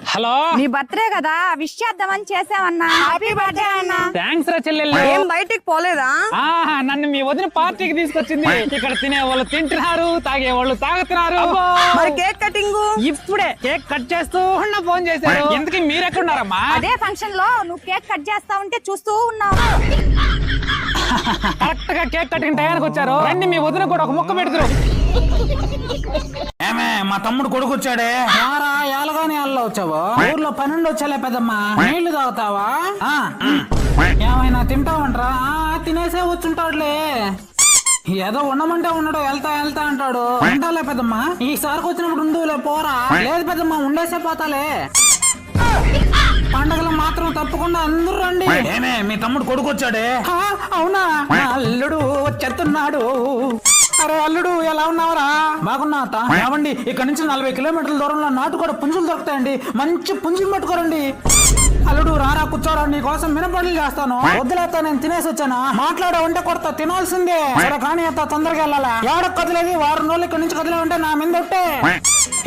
Hello, నీ birthday కదా wish చేద్దామని చేసామన్నా. హ్యాపీ బర్త్డే అన్నా. థ్యాంక్స్ రా చెల్లెళ్ళు. ఏం బయటికి పోలేదా? నన్ను మీ వదిన పార్టీకి తీసుకొచ్చింది. ఇక్కడ తినే వాళ్ళు తింటున్నారు, తాగే వాళ్ళు తాగుతున్నారు. మరి కేక్ కటింగ్ ఇప్పుడే కేక్ కట్ చేస్తూ ఉన్న ఫోన్ చేశారు. ఎందుకు మీరెక్కడున్నారమ్మా? అదే ఫంక్షన్ లో నువ్వు కేక్ కట్ చేస్తా ఉంటే చూస్తూ ఉన్నావు. కరెక్ట్ గా కేక్ కటింగ్ టయానికి వచ్చారు. రండి, మీ వదిన కూడా ఒక ముక్క పెడుతురు. ఏమే మా తమ్ముడు కొడుకు వచ్చాడే. యారా ఏలగానే అల్ల వచ్చావు. ఊర్లో 12 వచ్చాలే పెద్దమ్మా. నీళ్లు తాగుతావా? ఏమైనా తింటావంటరా? తినేసే వచ్చుంటాడులే. ఏదో ఉండమంటే ఉండడు, వెళ్తా వెళ్తా అంటాడు. ఉంటాలే పెద్దమ్మా, ఈసారికి వచ్చినప్పుడు ఉండులే పోరా. లేదు పెద్దమ్మా, ఉండేసే పోతాలే. పండగలు మాత్రం తప్పకుండా అందరూ రండి. ఏమే మీ తమ్ముడు కొడుకు వచ్చాడే. అవునా? నా అల్లుడు వచ్చేస్తున్నాడు. అరే అల్లుడు, ఎలా ఉన్నావరా? బాగున్నా అత్త. ఏమండి, ఇక్కడ నుంచి 40 కిలోమీటర్ల దూరంలో నాటుకోడ పుంజులు దొరుకుతాయండి. మంచి పుంజులు పట్టుకోరండి. అల్లుడు రారా, కూర్చోరా, నీ కోసం మినపడులు చేస్తాను. వద్దులేత, నేను తినేసి వచ్చాను. మాట్లాడవంటే కొడతా, తినాల్సిందే. సరే కానీ అత్త, తొందరగా వెళ్ళాలా? ఎవడకు కదిలేదు, 6 రోజులు ఇక్కడ నుంచి కదిలే ఉంటే నా మీద ఒట్టే.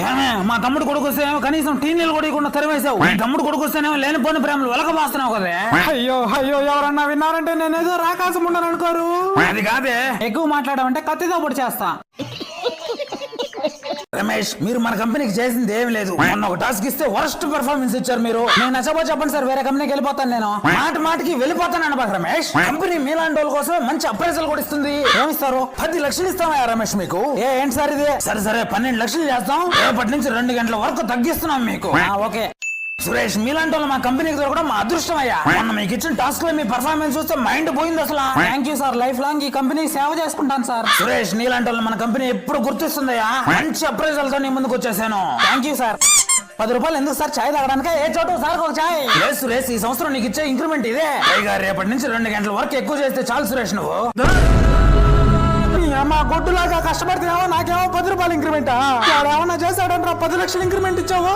ఏమే మా తమ్ముడు కొడుకు వస్తేనేమో కనీసం టీ నీళ్ళు కూడా ఇవ్వకుండా తరివేసావు. మీ తమ్ముడు కొడుకు వస్తేనేమో లేనిపోని ప్రేమలు వెలకబాస్తున్నావు కదే. అయ్యో అయ్యో, ఎవరన్నా విన్నారంటే నేనేదో రాకాసం ఉండను అనుకోరు. అది కాదే, ఎక్కువ మాట్లాడమంటే కత్తితో పొడి చేస్తా. రమేష్, మీరు మన కంపెనీకి చేసింది ఏమి లేదు. మొన్న ఒక టాస్క్ ఇస్తే వరస్ట్ పెర్ఫార్మెన్స్ ఇచ్చారు మీరు. నేను నచ్చబో చెప్పండి సార్, వేరే కంపెనీకి వెళ్ళిపోతాను నేను. మాటికి వెళ్ళిపోతాను అనబాక రమేష్. కంపెనీ మీలాంటి వాళ్ళ కోసమే మంచి అప్రైజల్ కూడా ఇస్తుంది. ఏమిస్తారు? 10 లక్షలు ఇస్తామా రమేష్ మీకు? ఏంటి సార్ ఇది? సరే 12 లక్షలు చేస్తాం. రేపటి నుంచి 2 గంటల వరకు తగ్గిస్తున్నాం మీకు. ఓకే సురేష్, మీలాంటి వాళ్ళు మా కంపెనీకి దొరకడం మా అదృష్టం అయ్యా. మొన్న మీకు ఇచ్చిన టాస్క్ లో మీ పర్ఫార్మెన్స్ చూస్తే మైండ్ పోయింది అసలు. Thank you sir, life long ఈ కంపెనీ సేవ చేసుకుంటాను సార్. సురేష్, నీలాంటి వాళ్ళు మన కంపెనీ ఎప్పుడు గుర్తిస్తుందయ్యా. మంచి అప్రైజల్ తో నీ ముందుకు వచ్చేసాను. Thank you sir. 10 రూపాయలు ఎందుకు సార్ చాయ్ తాగడానికి? ఏ చోటు సార్ ఒక చాయ్. లేదు సురేష్, ఈ సంవత్సరం నీకు ఇచ్చే ఇంక్రిమెంట్ ఇదే. పైగా రేపటి నుంచి 2 గంటల వరకు ఎక్కువ చేస్తే చాలు సురేష్. నువ్వు మా గొడ్డులాగా కష్టపడితేమో నాకేమో 10 రూపాయలు ఇంక్రిమెంట్. ఏమన్నా చేశాడంటే 10 లక్షలు ఇంక్రిమెంట్ ఇచ్చావు.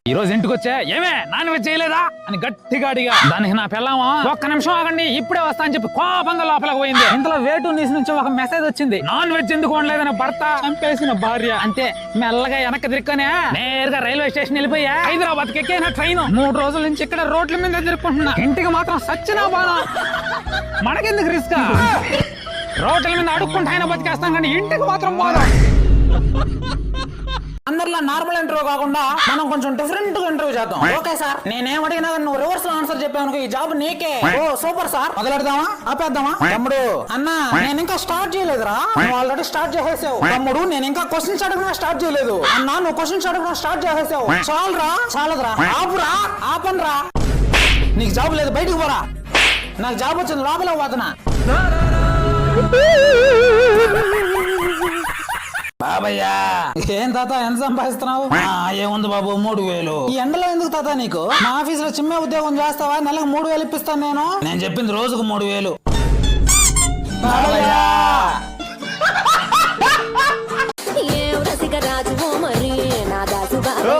ఈ రోజు ఇంటికి వచ్చా, ఏమే నాన్ వెజ్ చేయలేదా అని గట్టిగా అడిగా. దానికి నా పిల్లమా, ఒక్క నిమిషం ఆగండి ఇప్పుడే వస్తా అని చెప్పి కోపంగా లోపలికి పోయింది. ఇంతలో వేటు నీసి నుంచి ఒక మెసేజ్ వచ్చింది. నాన్ వెజ్ ఎందుకు వండలేదని భర్త చంపేసిన భార్య. అంతే, మెల్లగా వెనక్కి తిరుక్కునే నేరుగా రైల్వే స్టేషన్ వెళ్ళిపోయా. హైదరాబాద్ కి ఎక్కిన ట్రైన్ 3 రోజుల నుంచి ఇక్కడ రోడ్ల మీద తిరుక్కుంటున్నా. ఇంటికి మాత్రం సచ్చినా బాధ. మనకెందుకు రిస్క్? రోడ్ల మీద అడుక్కుంటా అయినా బతికేస్తాం, కానీ ఇంటికి మాత్రం బాధ. అందరిలో నార్మల్ ఇంటర్వ్యూ కాకుండా మనం కొంచెం డిఫరెంట్ గా ఇంటర్వ్యూ చేద్దాం. ఓకే సార్, నేనేం అడిగినా నువ్వు రివర్స్ లో ఆన్సర్ చెప్పాను, ఈ జాబ్ నీకే. ఓ సూపర్ సార్. మొదలెడదామా ఆపేద్దామా? తమ్ముడు, అన్నా నేను ఇంకా స్టార్ట్ చేయలేదురా. నువ్వు ఆల్రెడీ స్టార్ట్ చేసేసావు. తమ్ముడు, నేను ఇంకా క్వశ్చన్స్ అడగడం స్టార్ట్ చేయలేదు. అన్నా, నువ్వు క్వశ్చన్స్ అడగడం స్టార్ట్ చేసేసావు. చాలరా, చాలదురా, ఆపురా, ఆపనరా. నీకు జాబ్ లేదు, బయటికి పోరా. నాకు జాబ్ వచ్చింది, లోపల పోతున్నా. బాబయ్యా, ఏం తాత, ఎంత సంపాదిస్తున్నావు? ఏముంది బాబు, 3000. ఈ ఎండలో ఎందుకు తాత నీకు? మా ఆఫీస్ లో చిమ్మే ఉద్యోగం చేస్తావా? నెలకు 3000 ఇప్పిస్తాను నేను. నేను చెప్పింది రోజుకు 3000. బాబయ్యా,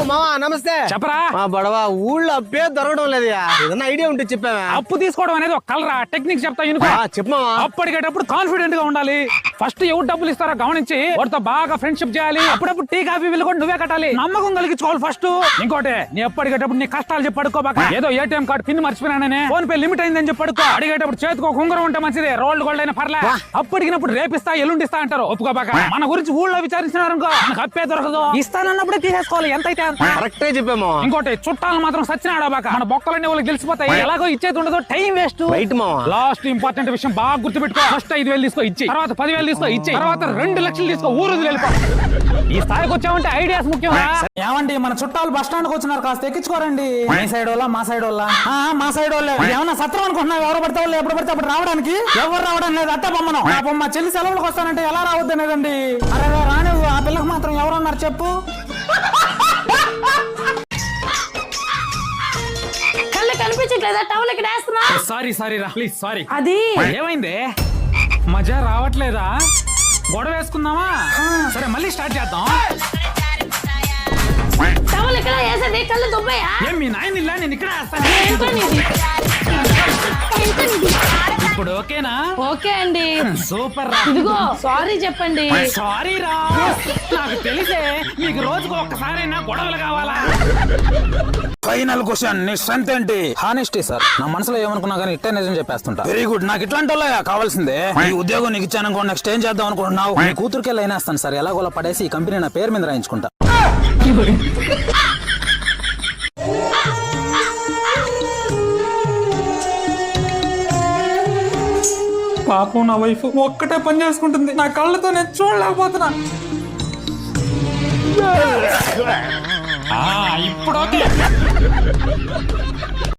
మామా నమస్తే. చెప్పరా. మా బడవ ఊళ్ళో అప్పే దొరకడం లేదు. ఏదన్నా ఐడియా ఉంటే చెప్పావా? అప్పు తీసుకోవడం అనేది ఒక కలరా, టెక్నిక్ చెప్తా ఇనుకో. చెప్పమా. అప్పటికేటప్పుడు కాన్ఫిడెంట్ గా ఉండాలి. ఫస్ట్ ఎవరు డబ్బులు ఇస్తారో గమనించి వాడితో బాగా ఫ్రెండ్షిప్ చేయాలి. అప్పుడప్పుడు టీ కాఫీ బిల్లు కూడా నువ్వే కట్టాలి. నమ్మకం కలిగించుకోవాలి ఫస్ట్. ఇంకోటి, నీ ఎప్పటికేటప్పుడు నీ కష్టాలు చెప్పి పడుకోబాక. ఏదో ఏటీఎం కార్డు పిన్ మర్చిపోయినానే, ఫోన్ పే లిమిట్ అయిందని చెప్పి పడుకో. అడిగేటప్పుడు చేతికి ఒక ఉంగరం ఉంటే మంచిది, రోల్డ్ గోల్డ్ అయినా పర్లే. అప్పటికినప్పుడు రేపిస్తా ఎల్లుండిస్తా అంటారు, ఒప్పుకోబాక. మన గురించి ఊళ్ళో విచారించినారనుకో, మనకు అప్పే దొరకదు. ఇస్తానన్నప్పుడే తీసేసుకోవాలి, ఎంత అయితే అంత. కరెక్టే చెప్పామా. ఇంకోటి, చుట్టాలు మాత్రం సచ్చినాడబాక. మన బొక్కలన్నీ వాళ్ళకి తెలిసిపోతాయి. ఎలాగో ఇచ్చేది ఉండదు, టైం వేస్ట్. రైట్ మావా. లాస్ట్ ఇంపార్టెంట్ విషయం బాగా గుర్తుపెట్టుకో. ఫస్ట్ 5000 తీసుకో ఇచ్చి, తర్వాత 10,000 తీసుకో ఇచ్చి, తర్వాత 2 లక్షలు తీసుకో ఊరు వెళ్ళిపో. ఈ స్థాయికి వచ్చామంటే ఐడియాస్ ముఖ్యం. ఏమండి, మన చుట్టాలు బస్ స్టాండ్ కు వచ్చినారు, కాస్త ఎక్కించుకోరండి. మీ సైడ్ వాళ్ళ, మా సైడ్ వాళ్ళ? మా సైడ్ వాళ్ళే. ఏమన్నా సత్రం అనుకుంటున్నావు? ఎవరు పడితే వాళ్ళు ఎప్పుడు పడితే అప్పుడు రావడానికి? ఎవరు రావడం లేదు, అత్త బొమ్మను. పాపం మా చెల్లి సెలవులకు వస్తానంటే ఎలా రావద్దు అనేదండి. అరే రాని, ఆ పిల్లకి మాత్రం ఎవరన్నారు చెప్పు? కనిపించట్లేదా? టవల్ ఇక్కడ వేస్తున్నా. సారీ రా, ప్లీజ్ సారీ. అది ఏమైంది? మజా రావట్లేదా? గొడవ వేసుకుందామా? సరే మళ్ళీ స్టార్ట్ చేద్దాం. టవల్ ఇక్కడ వేసేది కళ్ళు దుబ్బయ్యా. ఏం మీ నాయన ఇల్లా? నేను ఇక్కడ వేస్తాను. ఇప్పుడు ఓకేనా? ఓకే అండి. సూపర్ రా. ఇదిగో సారీ చెప్పండి. సారీ రా, నాకు తెలిసే మీకు రోజుకు ఒక్కసారైనా గొడవలు కావాలా. ఫైనల్ క్వశ్చన్, నీ స్ట్రెంత్ ఏంటి? Honesty sir. నా మనసులో ఏమనుకున్నా కానీ ఇట్టే నిజం చెప్పేస్తుంటా. వెరీ గుడ్, నాకు ఇట్లాంటి వాళ్ళే కావాల్సిందే. ఈ ఉద్యోగం నీకు ఇచ్చాను అనుకో, నెక్స్ట్ ఏం చేద్దాం అనుకుంటున్నావు? మీ కూతురికే లైనేస్తాను సార్, ఎలాగోలా పడేసి ఈ కంపెనీ నా పేరు మీద రాయించుకుంటా. పాపం నా వైఫ్ ఒక్కటే పని చేసుకుంటుంది, నా కళ్ళతో నేను చూడలేకపోతున్నా. ఇప్పుడు ఓకే.